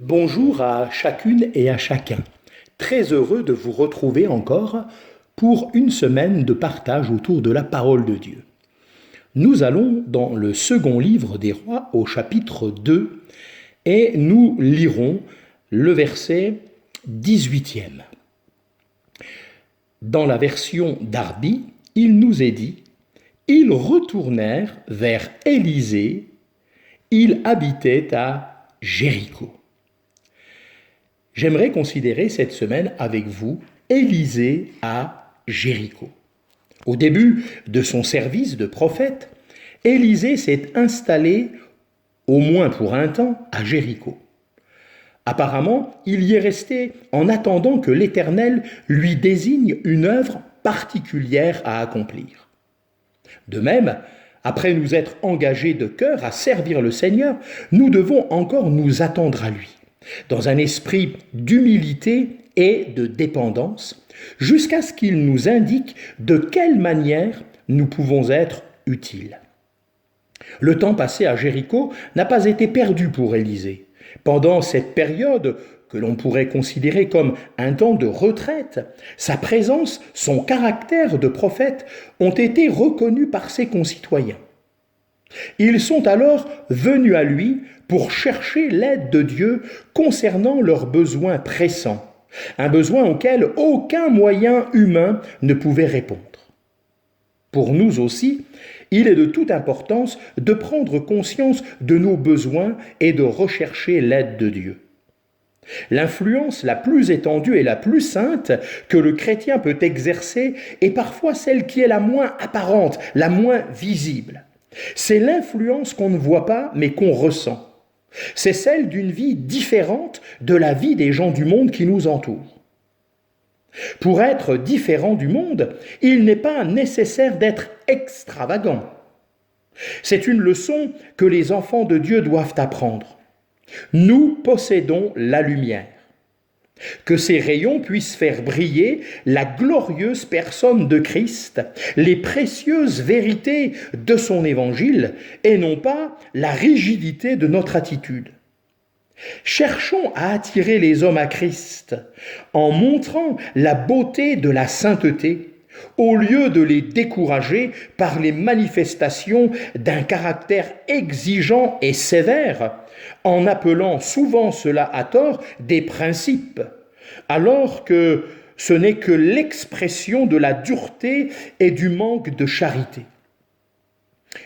Bonjour à chacune et à chacun. Très heureux de vous retrouver encore pour une semaine de partage autour de la parole de Dieu. Nous allons dans le second livre des rois au chapitre 2 et nous lirons le verset 18e. Dans la version Darby, il nous est dit « Ils retournèrent vers Élisée, il habitait à Jéricho ». J'aimerais considérer cette semaine avec vous Élisée à Jéricho. Au début de son service de prophète, Élisée s'est installé, au moins pour un temps, à Jéricho. Apparemment, il y est resté en attendant que l'Éternel lui désigne une œuvre particulière à accomplir. De même, après nous être engagés de cœur à servir le Seigneur, nous devons encore nous attendre à lui, dans un esprit d'humilité et de dépendance, jusqu'à ce qu'il nous indique de quelle manière nous pouvons être utiles. Le temps passé à Jéricho n'a pas été perdu pour Élisée. Pendant cette période que l'on pourrait considérer comme un temps de retraite, sa présence, son caractère de prophète ont été reconnus par ses concitoyens. Ils sont alors venus à lui pour chercher l'aide de Dieu concernant leurs besoins pressants, un besoin auquel aucun moyen humain ne pouvait répondre. Pour nous aussi, il est de toute importance de prendre conscience de nos besoins et de rechercher l'aide de Dieu. L'influence la plus étendue et la plus sainte que le chrétien peut exercer est parfois celle qui est la moins apparente, la moins visible. C'est l'influence qu'on ne voit pas mais qu'on ressent. C'est celle d'une vie différente de la vie des gens du monde qui nous entourent. Pour être différent du monde, il n'est pas nécessaire d'être extravagant. C'est une leçon que les enfants de Dieu doivent apprendre. Nous possédons la lumière. Que ces rayons puissent faire briller la glorieuse personne de Christ, les précieuses vérités de son évangile, et non pas la rigidité de notre attitude. Cherchons à attirer les hommes à Christ en montrant la beauté de la sainteté, au lieu de les décourager par les manifestations d'un caractère exigeant et sévère, en appelant souvent cela à tort des principes, alors que ce n'est que l'expression de la dureté et du manque de charité.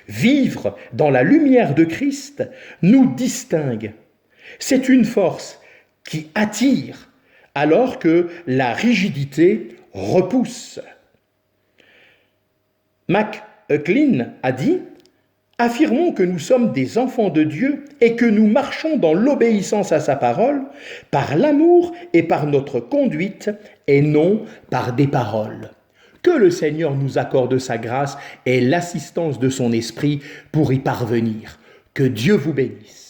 Vivre dans la lumière de Christ nous distingue. C'est une force qui attire, alors que la rigidité repousse. McLean a dit « Affirmons que nous sommes des enfants de Dieu et que nous marchons dans l'obéissance à sa parole, par l'amour et par notre conduite, et non par des paroles. » Que le Seigneur nous accorde sa grâce et l'assistance de son esprit pour y parvenir. Que Dieu vous bénisse.